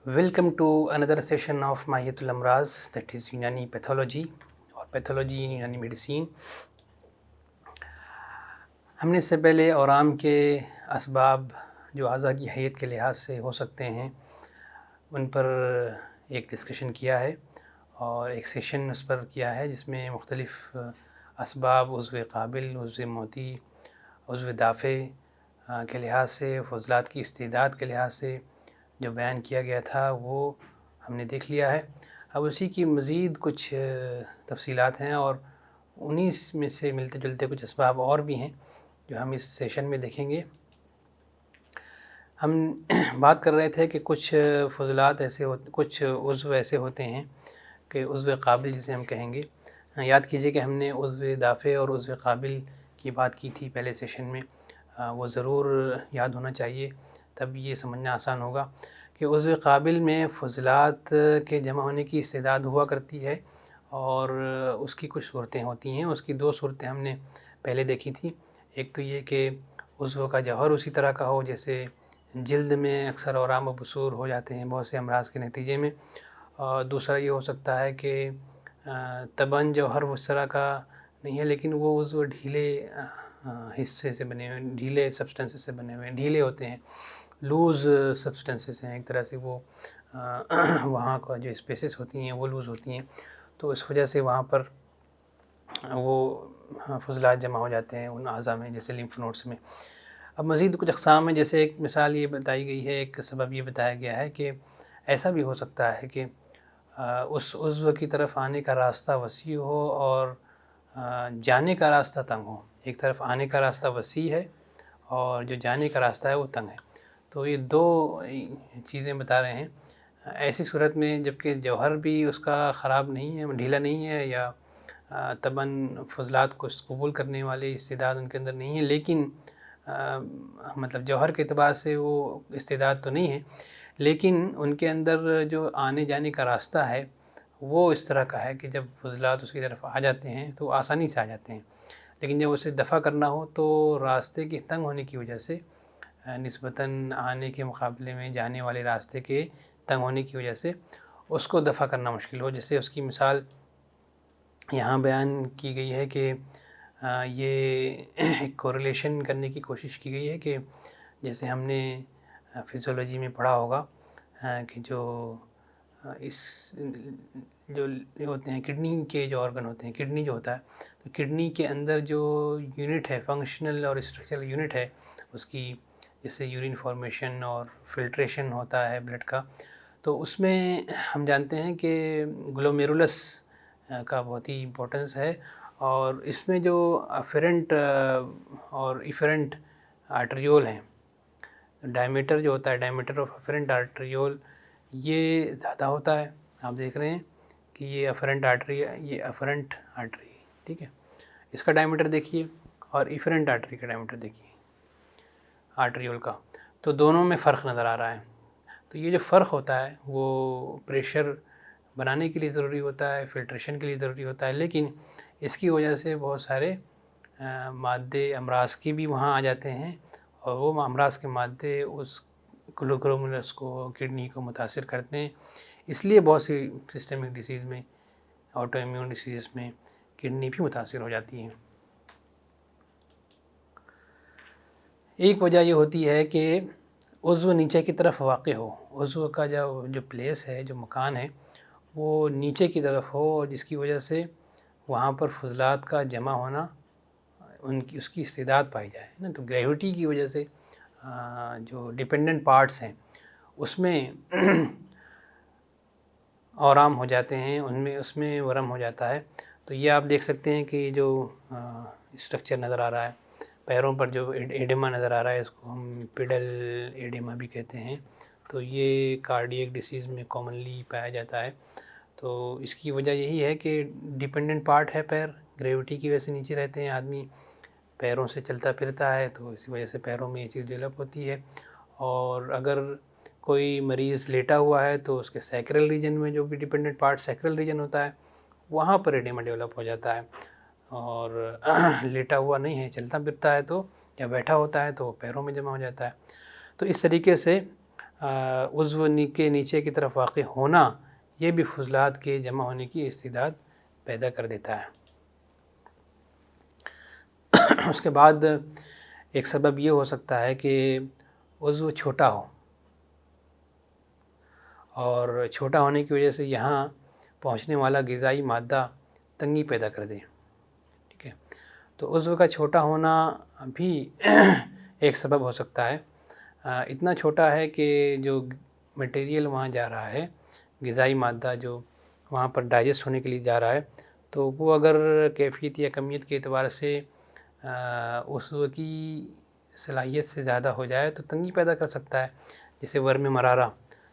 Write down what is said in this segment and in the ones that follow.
Welcome to another session of Mahiyatul Amraz, that is Unani Pathology اور pathology ان یونانی medicine. ہم نے اس سے پہلے اورام کے اسباب جو اعضاء کی حیت کے لحاظ سے ہو سکتے ہیں ان پر ایک ڈسکشن کیا ہے اور ایک سیشن اس پر کیا ہے جس میں مختلف اسباب عضو قابل، عضو موتی، عضو دافع کے لحاظ سے، فضلات کی استعداد کے لحاظ سے جو بیان کیا گیا تھا وہ ہم نے دیکھ لیا ہے. اب اسی کی مزید کچھ تفصیلات ہیں اور انہی میں سے ملتے جلتے کچھ اسباب اور بھی ہیں جو ہم اس سیشن میں دیکھیں گے. ہم بات کر رہے تھے کہ کچھ فضلات ایسے کچھ عضو ایسے ہوتے ہیں کہ عضو قابل جسے ہم کہیں گے. یاد کیجئے کہ ہم نے عضو دافع اور عضو قابل کی بات کی تھی پہلے سیشن میں، وہ ضرور یاد ہونا چاہیے، تب یہ سمجھنا آسان ہوگا کہ عضو قابل میں فضلات کے جمع ہونے کی استعداد ہوا کرتی ہے اور اس کی کچھ صورتیں ہوتی ہیں. اس کی دو صورتیں ہم نے پہلے دیکھی تھی. ایک تو یہ کہ عضو کا جوہر اسی طرح کا ہو جیسے جلد میں اکثر اورام و بثور ہو جاتے ہیں بہت سے امراض کے نتیجے میں، اور دوسرا یہ ہو سکتا ہے کہ طبعاً جوہر اس طرح کا نہیں ہے لیکن وہ عضو ڈھیلے حصے سے بنے ہوئے، ڈھیلے سبسٹنسز سے بنے ہوئے، ڈھیلے ہوتے ہیں، لوز سبسٹنسز ہیں ایک طرح سے. وہ وہاں کا جو اسپیسز ہوتی ہیں وہ لوز ہوتی ہیں، تو اس وجہ سے وہاں پر وہ فضلات جمع ہو جاتے ہیں ان اعضاء میں جیسے لیمف نوڈس میں. اب مزید کچھ اقسام ہیں، جیسے ایک مثال یہ بتائی گئی ہے، ایک سبب یہ بتایا گیا ہے کہ ایسا بھی ہو سکتا ہے کہ اس عضو کی طرف آنے کا راستہ وسیع ہو اور جانے کا راستہ تنگ ہو. ایک طرف آنے کا راستہ وسیع ہے اور جو جانے کا راستہ ہے وہ تنگ ہے. تو یہ دو چیزیں بتا رہے ہیں. ایسی صورت میں جبکہ جوہر بھی اس کا خراب نہیں ہے، ڈھیلا نہیں ہے، یا طبعاً فضلات کو قبول کرنے والی استعداد ان کے اندر نہیں ہے، لیکن مطلب جوہر کے اعتبار سے وہ استعداد تو نہیں ہے، لیکن ان کے اندر جو آنے جانے کا راستہ ہے وہ اس طرح کا ہے کہ جب فضلات اس کی طرف آ جاتے ہیں تو آسانی سے آ جاتے ہیں، لیکن جب اسے دفع کرنا ہو تو راستے کے تنگ ہونے کی وجہ سے، نسبتاً آنے کے مقابلے میں جانے والے راستے کے تنگ ہونے کی وجہ سے اس کو دفع کرنا مشکل ہو. جیسے اس کی مثال یہاں بیان کی گئی ہے کہ یہ ایک کوریلیشن کرنے کی کوشش کی گئی ہے کہ جیسے ہم نے فزیولوجی میں پڑھا ہوگا کہ جو ہوتے ہیں کڈنی کے جو آرگن ہوتے ہیں، کڈنی جو ہوتا ہے، تو کڈنی کے اندر جو یونٹ ہے، فنکشنل اور اسٹرکچرل یونٹ ہے اس کی، جیسے یورین فارمیشن اور فلٹریشن ہوتا ہے بلڈ کا، تو اس میں ہم جانتے ہیں کہ گلومیرولس کا بہت ہی امپورٹنس ہے، اور اس میں جو افرنٹ اور ایفرنٹ آرٹریول ہیں، ڈائمیٹر جو ہوتا ہے، ڈائمیٹر آف افرنٹ آرٹریول، یہ زیادہ ہوتا ہے. آپ دیکھ رہے ہیں کہ یہ افرنٹ آرٹری ہے، یہ افرنٹ آرٹری ہے، ٹھیک ہے. اس کا ڈائمیٹر دیکھیے اور ایفرنٹ آرٹری کا ڈائمیٹر دیکھیے آرٹریول کا، تو دونوں میں فرق نظر آ رہا ہے. تو یہ جو فرق ہوتا ہے وہ پریشر بنانے کے لیے ضروری ہوتا ہے، فلٹریشن کے لیے ضروری ہوتا ہے، لیکن اس کی وجہ سے بہت سارے مادے امراض کی بھی وہاں آ جاتے ہیں، اور وہ امراض کے مادے اس گلومیرولس کو، کڈنی کو متاثر کرتے ہیں. اس لیے بہت سی سسٹمک ڈیزیز میں، آٹو امیون ڈیزیز میں کڈنی بھی متاثر ہو جاتی ہیں. ایک وجہ یہ ہوتی ہے کہ عضو نیچے کی طرف واقع ہو، عضو کا جو پلیس ہے، جو مکان ہے وہ نیچے کی طرف ہو، اور جس کی وجہ سے وہاں پر فضلات کا جمع ہونا اس کی استعداد پائی جائے نا. تو گریویٹی کی وجہ سے جو ڈیپینڈنٹ پارٹس ہیں اس میں اورام ہو جاتے ہیں، اس میں ورم ہو جاتا ہے. تو یہ آپ دیکھ سکتے ہیں کہ جو اسٹرکچر نظر آ رہا ہے پیروں پر، جو ایڈیما نظر آ رہا ہے، اس کو ہم پیڈل ایڈیما بھی کہتے ہیں. تو یہ کارڈیک ڈیزیز میں کامنلی پایا جاتا ہے. تو اس کی وجہ یہی ہے کہ ڈیپینڈنٹ پارٹ ہے پیر، گریویٹی کی وجہ سے نیچے رہتے ہیں، آدمی پیروں سے چلتا پھرتا ہے، تو اسی وجہ سے پیروں میں یہ چیز ڈیولپ ہوتی ہے. اور اگر کوئی مریض لیٹا ہوا ہے تو اس کے سیکرل ریجن میں، جو بھی ڈیپینڈنٹ پارٹ سیکرل ریجن ہوتا ہے، وہاں پر ایڈیما ڈیولپ ہو جاتا ہے. اور لیٹا ہوا نہیں ہے، چلتا پھرتا ہے تو، یا بیٹھا ہوتا ہے تو پیروں میں جمع ہو جاتا ہے. تو اس طریقے سے عضو کے نیچے کی طرف واقع ہونا یہ بھی فضلات کے جمع ہونے کی استعداد پیدا کر دیتا ہے۔ اس کے بعد ایک سبب یہ ہو سکتا ہے کہ عضو چھوٹا ہو، اور چھوٹا ہونے کی وجہ سے یہاں پہنچنے والا غذائی مادہ تنگی پیدا کر دے، ٹھیک ہے۔ تو عضو کا چھوٹا ہونا بھی ایک سبب ہو سکتا ہے۔ اتنا چھوٹا ہے کہ جو مٹیریل وہاں جا رہا ہے، غذائی مادہ جو وہاں پر ڈائجسٹ ہونے کے لیے جا رہا ہے، تو وہ اگر کیفیت یا کمیت کے اعتبار سے عضو کی صلاحیت سے زیادہ ہو جائے تو تنگی پیدا کر سکتا ہے، جیسے ورم مرارہ۔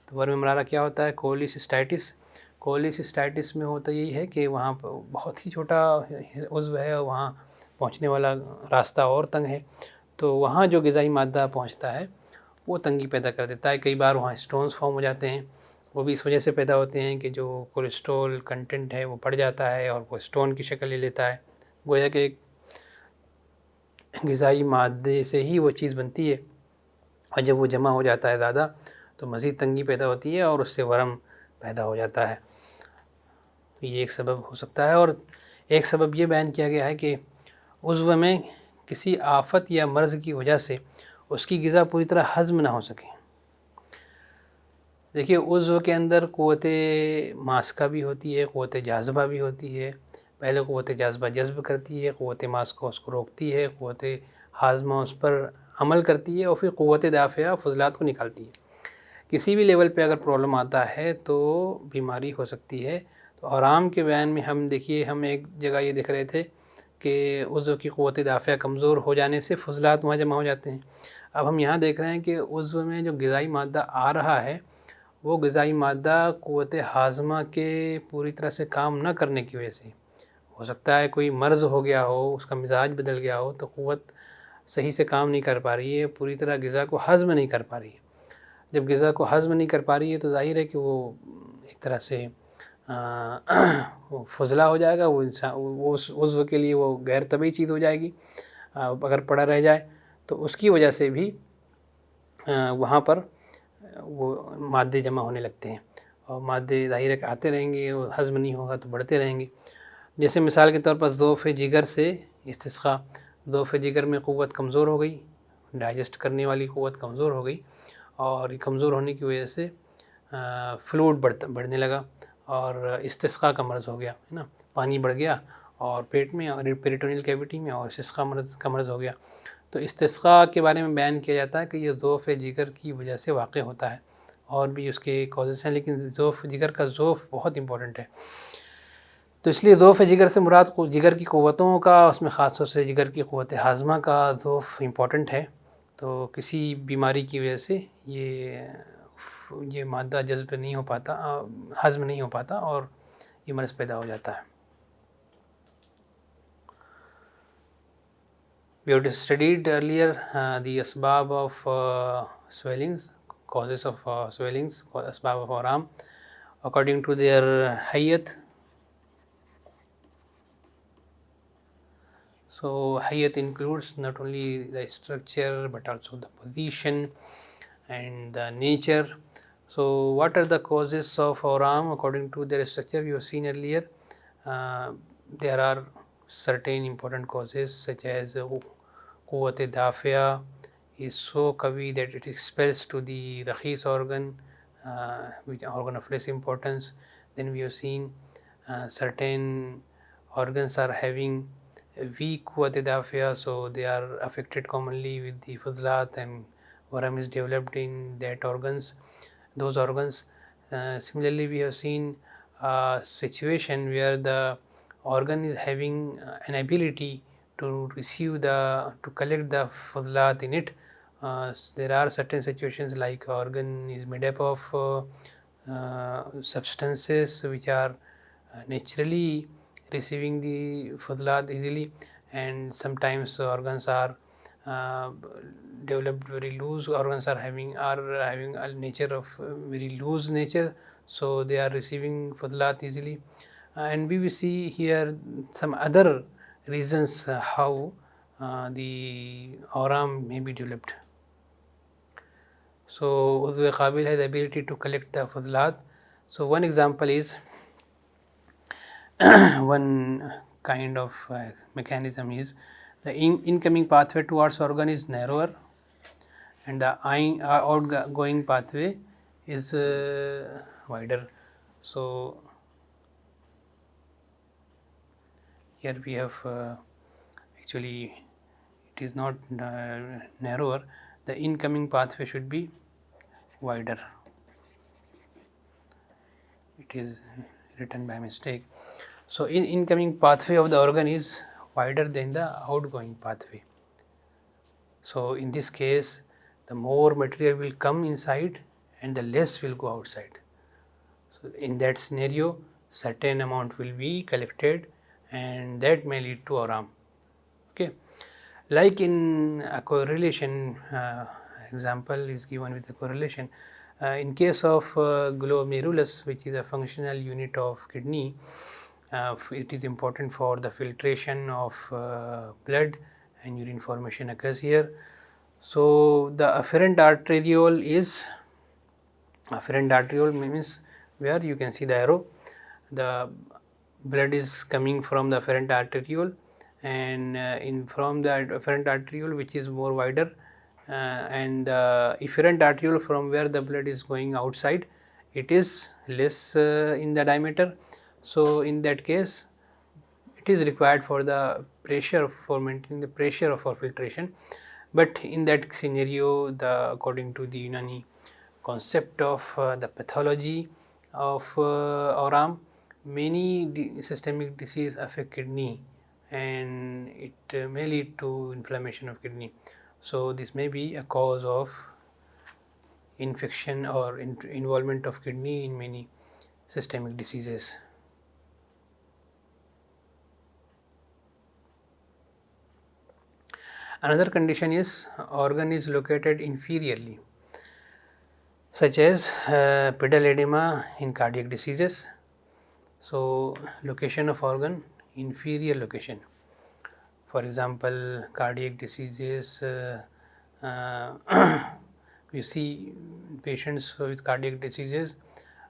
تو ورم مرارہ کیا ہوتا ہے؟ کولیسسٹائٹس۔ کولیسسٹائٹس میں ہوتا یہی ہے کہ وہاں بہت ہی چھوٹا عضو ہے اور وہاں پہنچنے والا راستہ اور تنگ ہے، تو وہاں جو غذائی مادہ پہنچتا ہے وہ تنگی پیدا کر دیتا ہے۔ کئی بار وہاں اسٹونز فارم ہو جاتے ہیں، وہ بھی اس وجہ سے پیدا ہوتے ہیں کہ جو کولیسٹرول کنٹینٹ ہے وہ بڑھ جاتا ہے اور وہ اسٹون کی شکل لے لیتا ہے، گویا کہ ایک غذائی مادے سے ہی وہ چیز بنتی ہے، اور جب وہ جمع ہو جاتا ہے زیادہ تو مزید تنگی پیدا ہوتی ہے اور اس سے ورم پیدا ہو جاتا ہے۔ یہ ایک سبب ہو سکتا ہے۔ اور ایک سبب یہ بیان کیا گیا ہے کہ عضو میں کسی آفت یا مرض کی وجہ سے اس کی غذا پوری طرح ہضم نہ ہو سکے۔ دیکھیے، عضو کے اندر قوت ماسکہ بھی ہوتی ہے، قوت جاذبہ بھی ہوتی ہے۔ پہلے قوت جاذبہ جذب کرتی ہے، قوت ماسکہ اس کو روکتی ہے، قوت ہاضمہ اس پر عمل کرتی ہے، اور پھر قوت دافعہ فضلات کو نکالتی ہے۔ کسی بھی لیول پہ اگر پرابلم آتا ہے تو بیماری ہو سکتی ہے۔ تو آرام کے بیان میں ہم ایک جگہ یہ دیکھ رہے تھے کہ عضو کی قوت دافعہ کمزور ہو جانے سے فضلات وہاں جمع ہو جاتے ہیں۔ اب ہم یہاں دیکھ رہے ہیں کہ عضو میں جو غذائی مادہ آ رہا ہے وہ غذائی مادہ قوت ہاضمہ کے پوری طرح سے کام نہ کرنے کی وجہ سے ہو سکتا ہے۔ کوئی مرض ہو گیا ہو، اس کا مزاج بدل گیا ہو، تو قوت صحیح سے کام نہیں کر پا رہی ہے، پوری طرح غذا کو ہضم نہیں کر پا رہی ہے۔ جب غذا کو ہضم نہیں کر پا رہی ہے تو ظاہر ہے کہ وہ ایک طرح سے فضلہ ہو جائے گا، وہ اس عضو کے لیے وہ غیر طبعی چیز ہو جائے گی اگر پڑا رہ جائے، تو اس کی وجہ سے بھی وہاں پر وہ مادے جمع ہونے لگتے ہیں، اور مادے ظاہر ہے کہ آتے رہیں گے، وہ ہضم نہیں ہوگا تو بڑھتے رہیں گے۔ جیسے مثال کے طور پر ضعف جگر سے استسقاء۔ ضعف جگر میں قوت کمزور ہو گئی، ڈائجسٹ کرنے والی قوت کمزور ہو گئی، اور کمزور ہونے کی وجہ سے فلوئڈ بڑھنے لگا اور استسقاء کا مرض ہو گیا، ہے نا، پانی بڑھ گیا اور پیٹ میں اور پیریٹونیل کیویٹی میں، اور استسقاء کا مرض ہو گیا۔ تو استسقاء کے بارے میں بیان کیا جاتا ہے کہ یہ ضعف جگر کی وجہ سے واقع ہوتا ہے، اور بھی اس کے کازز ہیں، لیکن جگر کا ضعف بہت امپورٹنٹ ہے۔ تو اس لیے ضعف جگر سے مراد جگر کی قوتوں کا، اس میں خاص طور سے جگر کی قوت ہاضمہ کا ضعف امپورٹنٹ ہے۔ تو کسی بیماری کی وجہ سے یہ مادہ جذب نہیں ہو پاتا، ہضم نہیں ہو پاتا، اور یہ مرض پیدا ہو جاتا ہے۔ We have studied earlier the asbab of swellings, causes of swellings, asbab of aram according to their hayat. So hayat includes not only the structure but also the position and the nature. So what are the causes of aram according to their structure? We have seen earlier there are certain important causes such as قوت دافعہ is so قوی that it expels to the rakhis organ, which organ of less importance. Then we have seen certain organs are having weak قوت دافعہ, so they are affected commonly with the fuzlat and waram is developed in those organs. Similarly, we have seen a situation where the organ is having an ability to collect the fuzlat in it. There are certain situations like organ is made up of substances which are naturally receiving the fuzlat easily, and sometimes organs are developed very loose. Organs are having a nature of very loose nature, so they are receiving fuzlat easily. And we will see here some other reasons how the auram may be developed. So عضو قابل has the ability to collect the فضلات. So one example is one kind of mechanism is the incoming pathway towards organ is narrower and the outgoing pathway is wider. So here we have actually it is not narrower, the incoming pathway should be wider. It is written by mistake. So incoming pathway of the organ is wider than the outgoing pathway. So in this case the more material will come inside and the less will go outside. So in that scenario certain amount will be collected and that may lead to Aram. Okay. Like in a correlation example is given with a correlation. In case of glomerulus, which is a functional unit of kidney, it is important for the filtration of blood and urine formation occurs here. So the afferent arteriole is, afferent arteriole means where you can see the arrow, the blood is coming from the afferent arteriole and from the afferent arteriole which is more wider and the efferent arteriole from where the blood is going outside, it is less in the diameter. So in that case it is required for the pressure, for maintaining the pressure for filtration. But in that scenario, according to the Unani concept of the pathology of Oram, many systemic disease affect kidney and it may lead to inflammation of kidney. So this may be a cause of infection or involvement of kidney in many systemic diseases. Another condition is organ is located inferiorly, such as pedal edema in cardiac diseases. So location of organ, inferior location. For example, cardiac diseases, you see patients with cardiac diseases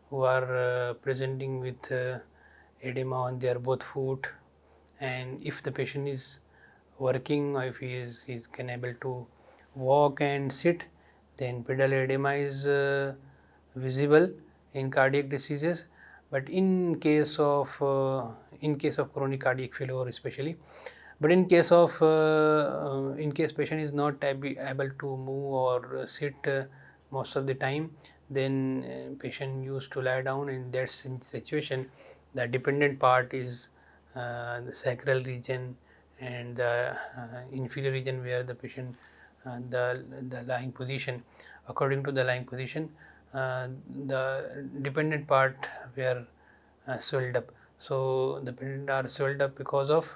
who are presenting with edema on their both foot, and if the patient is working or if he is can able to walk and sit, then pedal edema is visible in cardiac diseases. But in case of chronic cardiac failure especially, but in case of in case patient is not able to move or sit most of the time, then patient used to lie down. In that situation the dependent part is the sacral region and the inferior region where the patient the lying position. According to the lying position, the dependent part were swelled up. So the dependent are swelled up because of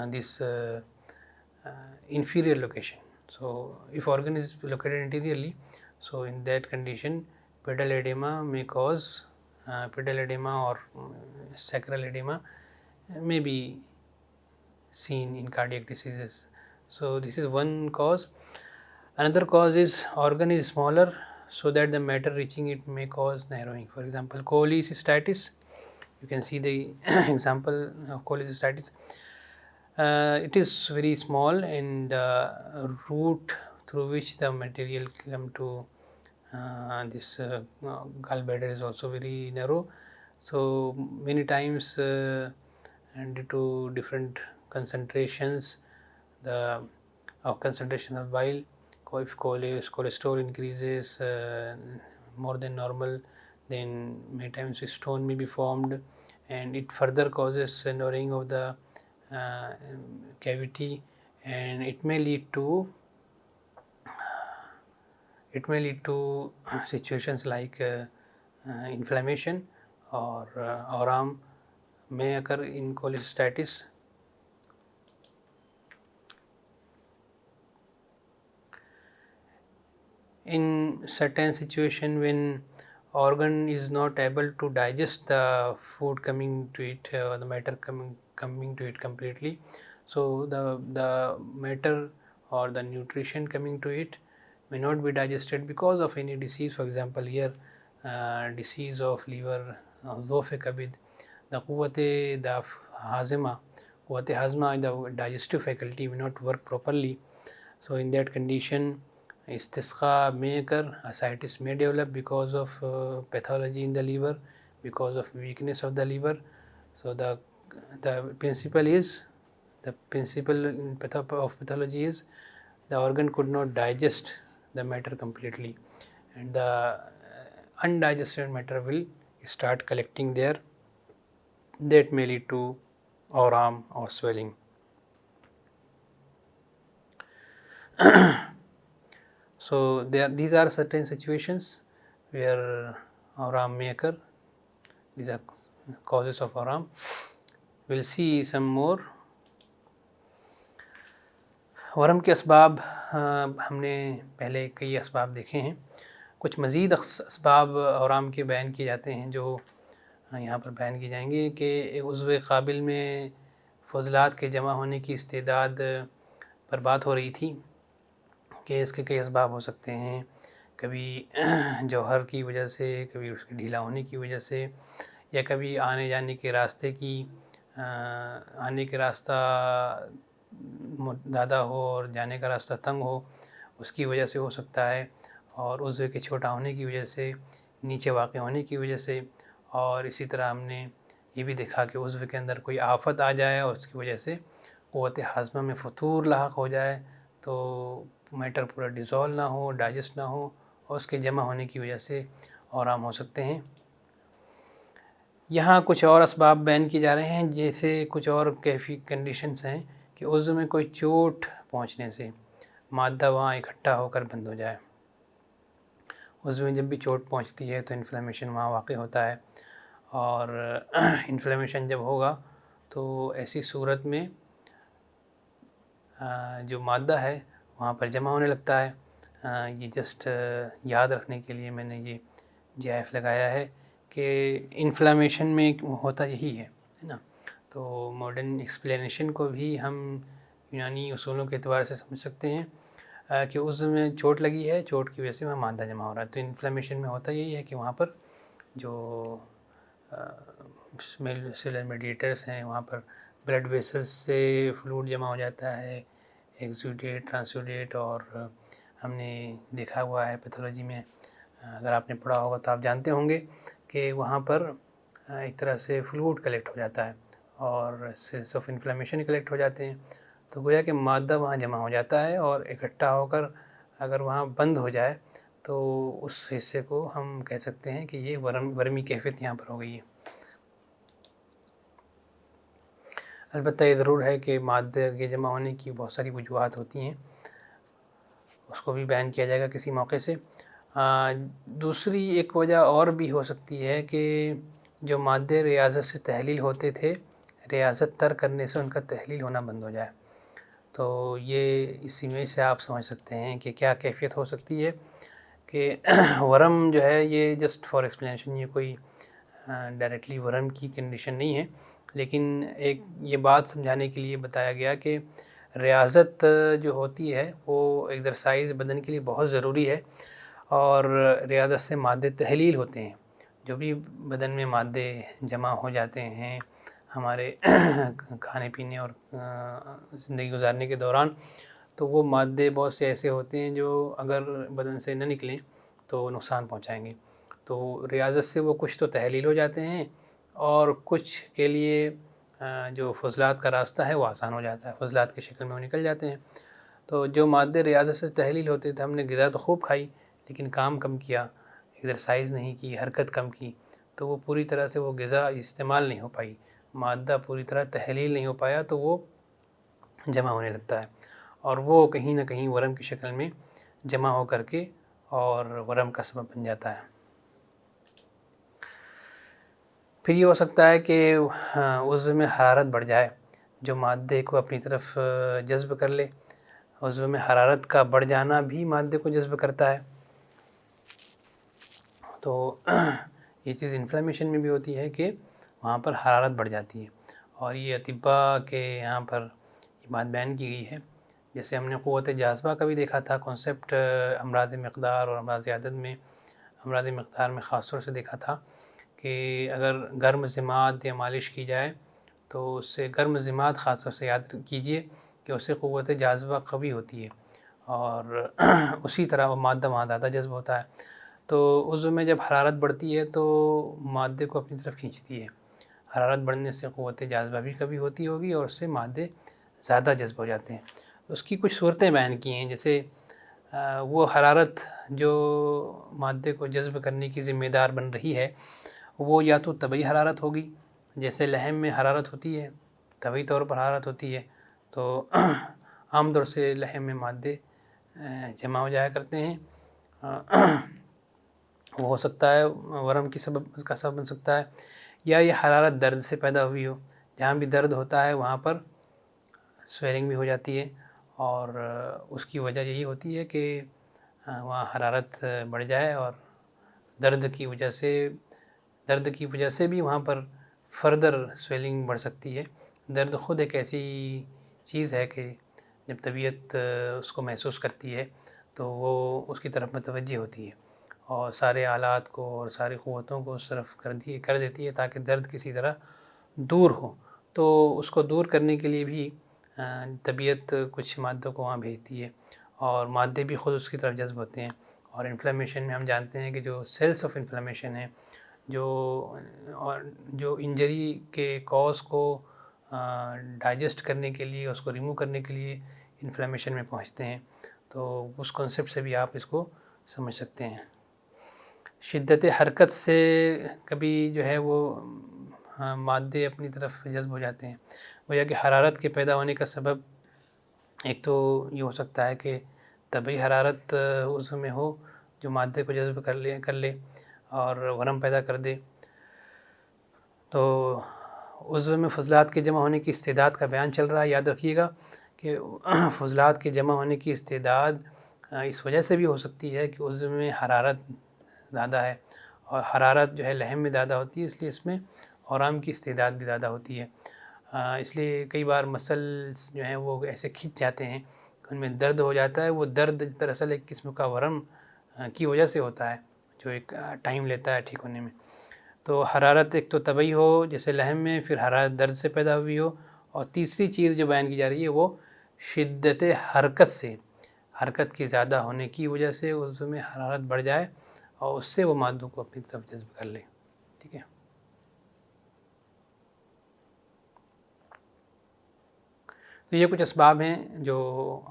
this inferior location. So if organ is located anteriorly, so in that condition pedal edema may cause pedal edema or sacral edema may be seen in cardiac diseases. So this is one cause. Another cause is organ is smaller, so that the matter reaching it may cause narrowing. For example, cholecystitis, you can see the example of cholecystitis. It is very small and route through which the material come to this gallbladder is also very narrow. So many times and due to different concentrations of concentration of bile, if cholesterol increases more than normal, then many times a stone may be formed and it further causes narrowing of the cavity, and it may lead to situations like inflammation or Oram may occur in cholecystitis. In certain situation when organ is not able to digest the food coming to it or the matter coming to it completely, so the matter or the nutrition coming to it may not be digested because of any disease. For example, here disease of liver, ضعف کبد, the قوت ہاضمہ, the digestive faculty will not work properly. So in that condition, istisqa may occur, ascites may develop because of pathology in the liver, because of weakness of the liver. So the principle of pathology is the organ could not digest the matter completely, and the undigested matter will start collecting there. That may lead to auram or swelling. So these are certain situations where auram may occur. These are causes of auram. We'll see some more. ورم کے اسباب ہم نے پہلے کئی اسباب دیکھے ہیں. کچھ مزید اسباب اورام کے بیان کیے جاتے ہیں جو یہاں پر بیان کیے جائیں گے کہ ایک عضو قابل میں فضلات کے جمع ہونے کی استعداد پر بات ہو رہی تھی کہ اس کے کئی اسباب ہو سکتے ہیں. کبھی جوہر کی وجہ سے, کبھی اس کے ڈھیلا ہونے کی وجہ سے, یا کبھی آنے جانے کے راستے کی آنے کے راستہ زیادہ ہو اور جانے کا راستہ تنگ ہو, اس کی وجہ سے ہو سکتا ہے. اور عضو کے چھوٹا ہونے کی وجہ سے, نیچے واقع ہونے کی وجہ سے. اور اسی طرح ہم نے یہ بھی دیکھا کہ عضو کے اندر کوئی آفت آ جائے اور اس کی وجہ سے قوت ہاضمہ میں فتور لاحق ہو جائے تو میٹر پورا ڈیزول نہ ہو, ڈائجسٹ نہ ہو, اور اس کے جمع ہونے کی وجہ سے آرام ہو سکتے ہیں. یہاں کچھ اور اسباب بیان کیے جا رہے ہیں, جیسے کچھ اور کیفی کنڈیشنز ہیں کہ عضو میں کوئی چوٹ پہنچنے سے مادہ وہاں اکٹھا ہو کر بند ہو جائے. عضو میں جب بھی چوٹ پہنچتی ہے تو انفلیمیشن وہاں واقع ہوتا ہے, اور انفلیمیشن جب ہوگا تو ایسی صورت میں جو مادہ ہے وہاں پر جمع ہونے لگتا ہے. یہ جسٹ یاد رکھنے کے لیے میں نے یہ جی آئی ایف لگایا ہے کہ انفلیمیشن میں ہوتا یہی ہے نا. تو ماڈرن ایکسپلینیشن کو بھی ہم یونانی اصولوں کے اعتبار سے سمجھ سکتے ہیں کہ عضو میں چوٹ لگی ہے, چوٹ کی وجہ سے وہاں مادہ جمع ہو رہا ہے. تو انفلیمیشن میں ہوتا یہی ہے کہ وہاں پر جو سیلر میڈیٹرز ہیں وہاں پر بلڈ ویسلز سے فلوئڈ جمع ہو جاتا ہے, ایکزوڈیٹ, ٹرانسوڈیٹ. اور ہم نے دیکھا ہوا ہے پیتھولوجی میں, اگر آپ نے پڑھا ہوگا تو آپ جانتے ہوں گے کہ وہاں پر ایک طرح سے فلوئڈ کلیکٹ ہو جاتا ہے اور سیلس آف انفلیمیشن کلیکٹ ہو جاتے ہیں. تو گویا کہ مادہ وہاں جمع ہو جاتا ہے اور اکٹھا ہو کر اگر وہاں بند ہو جائے تو اس حصے کو ہم کہہ سکتے ہیں کہ یہ ورمی کیفیت یہاں پر ہو گئی ہے. البتہ یہ ضرور ہے کہ مادے کے جمع ہونے کی بہت ساری وجوہات ہوتی ہیں, اس کو بھی بیان کیا جائے گا کسی موقع سے. دوسری ایک وجہ اور بھی ہو سکتی ہے کہ جو مادے ریاضت سے تحلیل ہوتے تھے, ریاضت ترک کرنے سے ان کا تحلیل ہونا بند ہو جائے. تو یہ اسی میں سے آپ سمجھ سکتے ہیں کہ کیا کیفیت ہو سکتی ہے کہ ورم جو ہے یہ جسٹ فار ایکسپلینیشن, یہ کوئی ڈائریکٹلی ورم کی کنڈیشن نہیں ہے, لیکن ایک یہ بات سمجھانے کے لیے بتایا گیا کہ ریاضت جو ہوتی ہے وہ ایکسرسائز بدن کے لیے بہت ضروری ہے, اور ریاضت سے مادے تحلیل ہوتے ہیں. جو بھی بدن میں مادے جمع ہو جاتے ہیں ہمارے کھانے پینے اور زندگی گزارنے کے دوران, تو وہ مادے بہت سے ایسے ہوتے ہیں جو اگر بدن سے نہ نکلیں تو نقصان پہنچائیں گے. تو ریاضت سے وہ کچھ تو تحلیل ہو جاتے ہیں اور کچھ کے لیے جو فضلات کا راستہ ہے وہ آسان ہو جاتا ہے, فضلات کی شکل میں وہ نکل جاتے ہیں. تو جو مادے ریاضت سے تحلیل ہوتے تھے, ہم نے غذا تو خوب کھائی لیکن کام کم کیا, ایکسرسائز نہیں کی, حرکت کم کی, تو وہ پوری طرح سے وہ غذا استعمال نہیں ہو پائی, مادہ پوری طرح تحلیل نہیں ہو پایا, تو وہ جمع ہونے لگتا ہے اور وہ کہیں نہ کہیں ورم کی شکل میں جمع ہو کر کے اور ورم کا سبب بن جاتا ہے. پھر یہ ہو سکتا ہے کہ عضو میں حرارت بڑھ جائے, جو مادے کو اپنی طرف جذب کر لے. عضو میں حرارت کا بڑھ جانا بھی مادے کو جذب کرتا ہے. تو یہ چیز انفلیمیشن میں بھی ہوتی ہے کہ وہاں پر حرارت بڑھ جاتی ہے, اور یہ اطباء کے یہاں پر یہ بات بیان کی گئی ہے جیسے ہم نے قوت جاذبہ کا بھی دیکھا تھا کانسیپٹ امراض مقدار اور امراض عدد میں. امراض مقدار میں خاص طور سے دیکھا تھا کہ اگر گرم ضماد یا مالش کی جائے تو اس سے گرم ضماد خاص طور سے یاد کیجئے کہ اس سے قوت جاذبہ قوی ہوتی ہے اور اسی طرح وہ مادہ وہاں زیادہ جذب ہوتا ہے. تو عضو میں جب حرارت بڑھتی ہے تو مادے کو اپنی طرف کھینچتی ہے. حرارت بڑھنے سے قوت جاذبہ بھی کبھی ہوتی ہوگی اور اس سے مادے زیادہ جذب ہو جاتے ہیں. اس کی کچھ صورتیں بیان کی ہیں، جیسے وہ حرارت جو مادے کو جذب کرنے کی ذمہ دار بن رہی ہے وہ یا تو طبعی حرارت ہوگی، جیسے لحم میں حرارت ہوتی ہے، طبعی طور پر حرارت ہوتی ہے. تو عام طور سے لحم میں مادے جمع ہو جایا کرتے ہیں. وہ ہو سکتا ہے ورم کا سبب بن سکتا ہے، یا یہ حرارت درد سے پیدا ہوئی ہو. جہاں بھی درد ہوتا ہے وہاں پر سویلنگ بھی ہو جاتی ہے اور اس کی وجہ یہی ہوتی ہے کہ وہاں حرارت بڑھ جائے اور درد کی وجہ سے بھی وہاں پر فردر سویلنگ بڑھ سکتی ہے. درد خود ایک ایسی چیز ہے کہ جب طبیعت اس کو محسوس کرتی ہے تو وہ اس کی طرف متوجہ ہوتی ہے اور سارے آلات کو اور ساری قوتوں کو اس طرف کر دیتی ہے تاکہ درد کسی طرح دور ہو. تو اس کو دور کرنے کے لیے بھی طبیعت کچھ مادوں کو وہاں بھیجتی ہے اور مادے بھی خود اس کی طرف جذب ہوتے ہیں. اور انفلیمیشن میں ہم جانتے ہیں کہ جو سیلس آف انفلیمیشن ہیں جو انجری کے کاز کو ڈائجسٹ کرنے کے لیے، اس کو ریموو کرنے کے لیے انفلیمیشن میں پہنچتے ہیں. تو اس کانسیپٹ سے بھی آپ اس کو سمجھ سکتے ہیں. شدت حرکت سے کبھی جو ہے وہ مادے اپنی طرف جذب ہو جاتے ہیں. گویا کہ حرارت کے پیدا ہونے کا سبب ایک تو یہ ہو سکتا ہے کہ طبعی حرارت عضو میں ہو جو مادے کو جذب کر لے اور ورم پیدا کر دے. تو عضو میں فضلات کے جمع ہونے کی استعداد کا بیان چل رہا ہے. یاد رکھیے گا کہ فضلات کے جمع ہونے کی استعداد اس وجہ سے بھی ہو سکتی ہے کہ عضو میں حرارت زیادہ ہے اور حرارت جو ہے لحم میں زیادہ ہوتی ہے، اس لیے اس میں اورام کی استعداد بھی زیادہ ہوتی ہے. اس لیے کئی بار مسلس جو ہیں وہ ایسے کھنچ جاتے ہیں کہ ان میں درد ہو جاتا ہے. وہ درد دراصل ایک قسم کا ورم کی وجہ سے ہوتا ہے جو ایک ٹائم لیتا ہے ٹھیک ہونے میں. تو حرارت ایک تو طبعی ہو جیسے لحم میں، پھر حرارت درد سے پیدا ہوئی ہو، اور تیسری چیز جو بیان کی جا رہی ہے وہ شدت حرکت سے، حرکت کی زیادہ ہونے کی وجہ سے عضو میں حرارت بڑھ جائے اور اس سے وہ مادوں کو اپنی طرف جذب کر لے. ٹھیک ہے. تو یہ کچھ اسباب ہیں جو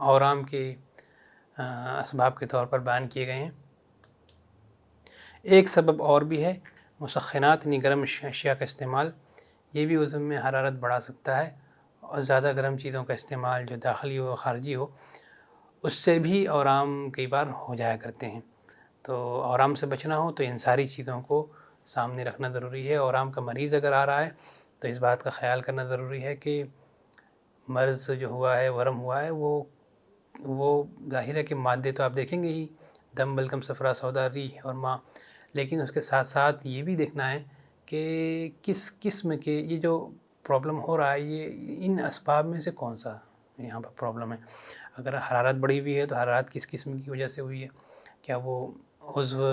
اورام کے اسباب کے طور پر بیان کیے گئے ہیں. ایک سبب اور بھی ہے، مسخنات یعنی گرم اشیاء کا استعمال. یہ بھی عضو میں حرارت بڑھا سکتا ہے اور زیادہ گرم چیزوں کا استعمال جو داخلی ہو خارجی ہو اس سے بھی اورام کئی بار ہو جایا کرتے ہیں. تو اورام سے بچنا ہو تو ان ساری چیزوں کو سامنے رکھنا ضروری ہے. اورام کا مریض اگر آ رہا ہے تو اس بات کا خیال کرنا ضروری ہے کہ مرض جو ہوا ہے، ورم ہوا ہے، وہ ظاہر ہے کہ مادے تو آپ دیکھیں گے ہی، دم، بلغم، صفرا، سودا، ریح اور ماء، لیکن اس کے ساتھ ساتھ یہ بھی دیکھنا ہے کہ کس قسم کے یہ جو پرابلم ہو رہا ہے یہ ان اسباب میں سے کون سا یہاں پر پرابلم ہے. اگر حرارت بڑھی ہوئی ہے تو حرارت کس قسم کی وجہ سے ہوئی ہے؟ کیا وہ عضو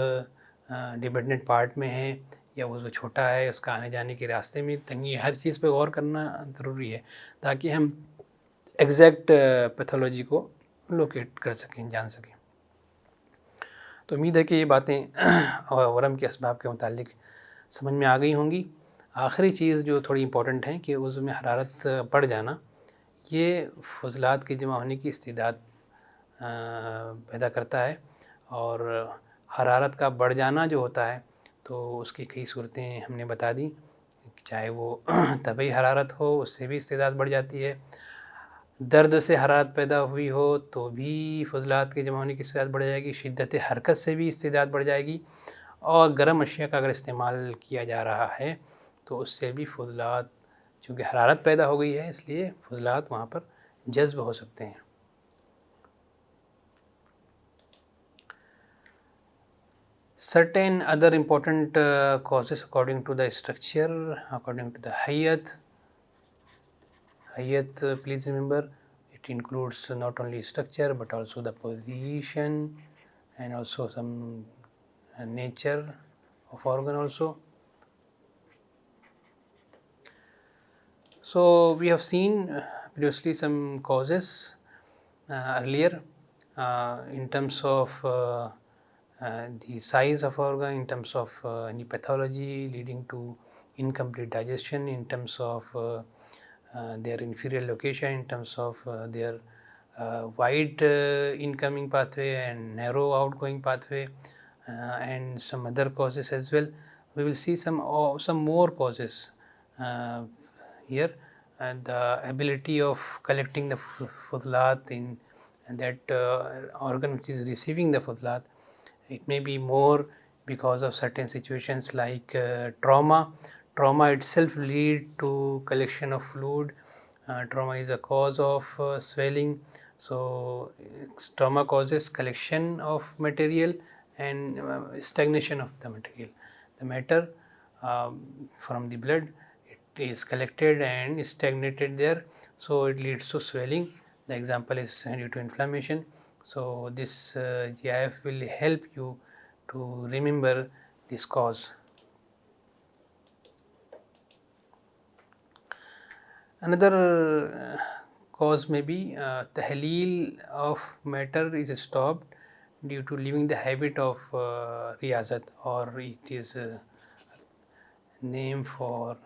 ڈیپینڈنٹ پارٹ میں ہے یا عضو چھوٹا ہے، اس کا آنے جانے کے راستے میں تنگی ہے؟ ہر چیز پہ غور کرنا ضروری ہے تاکہ ہم ایگزیکٹ پیتھولوجی کو لوکیٹ کر سکیں، جان سکیں. تو امید ہے کہ یہ باتیں ورم کے اسباب کے متعلق سمجھ میں آ گئی ہوں گی. آخری چیز جو تھوڑی امپورٹنٹ ہے کہ عضو میں حرارت بڑھ جانا یہ فضلات کے جمع ہونے کی استعداد پیدا کرتا ہے، اور حرارت کا بڑھ جانا جو ہوتا ہے تو اس کی کئی صورتیں ہم نے بتا دیں. چاہے وہ طبعی حرارت ہو اس سے بھی استعداد بڑھ جاتی ہے، درد سے حرارت پیدا ہوئی ہو تو بھی فضلات کے جمع ہونے کی استعداد بڑھ جائے گی، شدت حرکت سے بھی استعداد بڑھ جائے گی، اور گرم اشیاء کا اگر استعمال کیا جا رہا ہے تو اس سے بھی فضلات، چونکہ حرارت پیدا ہو گئی ہے اس لیے فضلات وہاں پر جذب ہو سکتے ہیں. Certain other important causes according to the structure, according to the hayat, please remember It includes not only structure but also the position and also some nature of organ also. So we have seen previously some causes earlier in terms of the size of organ, in terms of any pathology leading to incomplete digestion, in terms of their inferior location, in terms of their wide incoming pathway and narrow outgoing pathway, and some other causes as well. We will see some more causes here, and the ability of collecting the fudlat in that organ which is receiving the fudlat. It may be more because of certain situations like trauma. Trauma itself lead to collection of fluid. Trauma is a cause of swelling. So trauma causes collection of material and stagnation of the material. The matter from the blood, it is collected and stagnated there, so it leads to swelling. The example is due to inflammation. So this GIF will help you to remember this cause. Another cause may be tahleel of matter is stopped due to leaving the habit of riyazat, or it is name for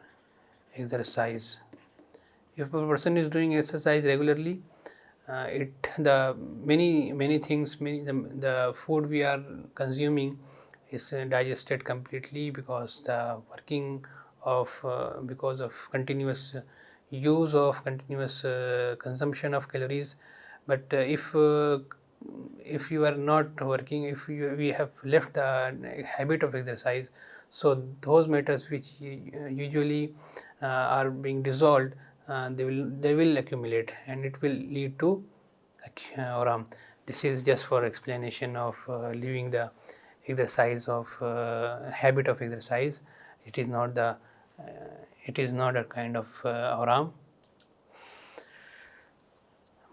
exercise. If a person is doing exercise regularly, the many things, the food we are consuming is digested completely because the working of because of continuous use of continuous consumption of calories. But if you are not working, if we have left the habit of exercise, so those matters which usually are being dissolved, they will accumulate and it will lead to auram. This is just for explanation of leaving the exercise of habit of exercise. It is not a kind of auram,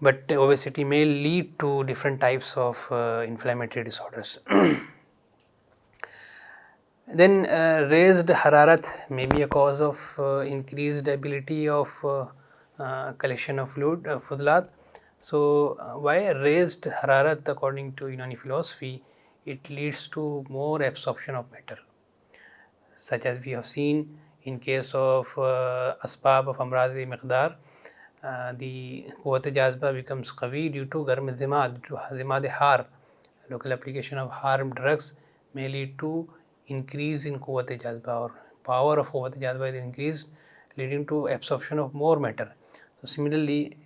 but obesity may lead to different types of inflammatory disorders. Then raised hararat may be a cause of increased ability of collection of fluid, fudlat. So why raised hararat? According to Unani philosophy, it leads to more absorption of matter, such as we have seen in case of asbab of amrad miqdar. The quwwat jazba becomes qawi due to garm zimad, to zimad har. Local application of harm drugs may lead to increase in quwwat jazba, or power of quwwat jazba is increased, leading to absorption of more matter. So similarly,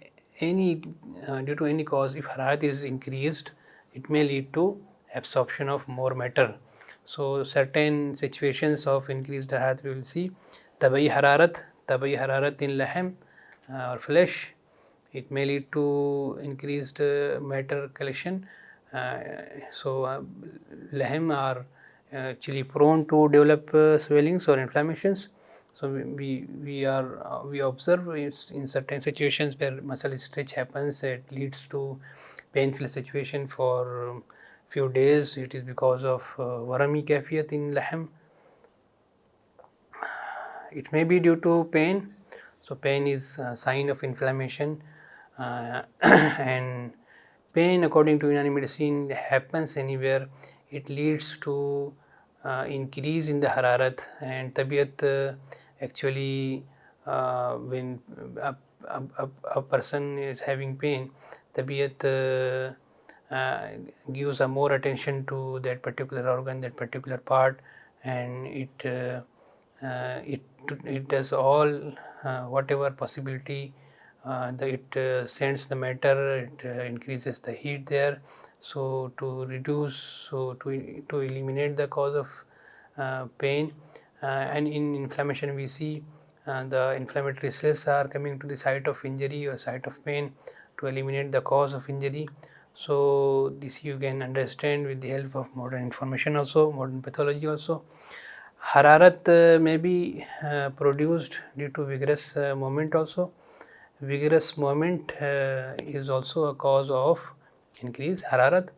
due to any cause, if hararat is increased, it may lead to absorption of more matter. So certain situations of increased hararat we will see. Tabai hararat in lahm or flesh, it may lead to increased matter collection. So lahm are actually prone to develop swellings or inflammations. So we observe in certain situations where muscle stretch happens, it leads to painful situation for few days. It is because of warami kafiyat in lahm. It may be due to pain. So pain is a sign of inflammation, and pain, according to Unani medicine, happens anywhere. It leads to increase in the hararat, and tabiyat actually when a person is having pain, tabiyat gives a more attention to that particular organ, that particular part, and it does all whatever possibility. It sends the matter, it increases the heat there, so to reduce, so to eliminate the cause of pain. And in inflammation we see the inflammatory cells are coming to the site of injury or site of pain to eliminate the cause of injury. So this you can understand with the help of modern information also, modern pathology also. Hararat may be produced due to vigorous movement also. vigorous movement is also a cause of increased hararat.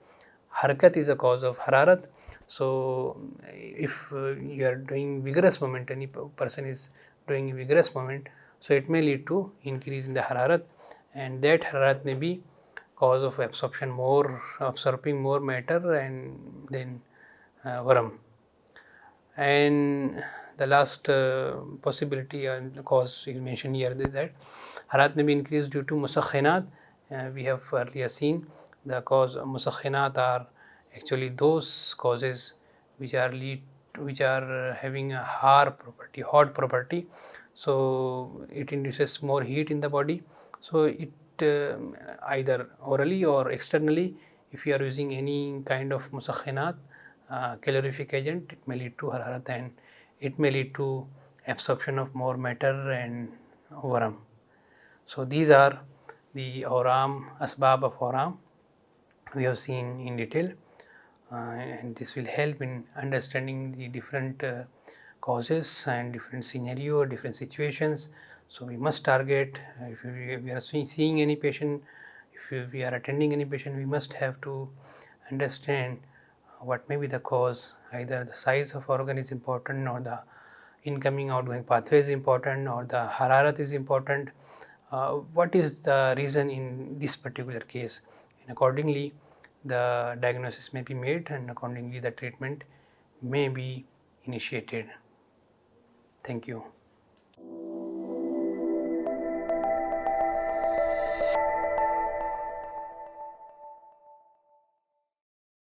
Harakat is a cause of hararat. So if you are doing vigorous movement, any person is doing vigorous movement, so it may lead to increase in the hararat, and that hararat may be cause of absorpting more matter and then varam. And the last possibility and cause is mentioned here is that hararat may be increased due to musakhinat. We have earlier seen the cause of musakhinat are actually those causes which are having a hot property. So it induces more heat in the body. So it either orally or externally, if you are using any kind of musakhinat, calorific agent, it may lead to hararat, and it may lead to absorption of more matter and varam. So these are the awram, asbab of awram we have seen in detail, and this will help in understanding the different causes and different scenario, different situations. So we must target, if we are seeing any patient, if we are attending any patient, we must have to understand what may be the cause. Either the size of organ is important, or the incoming outgoing pathway is important, or the hararat is important. What is the reason in this particular case, and accordingly the diagnosis may be made, and accordingly the treatment may be initiated. Thank you.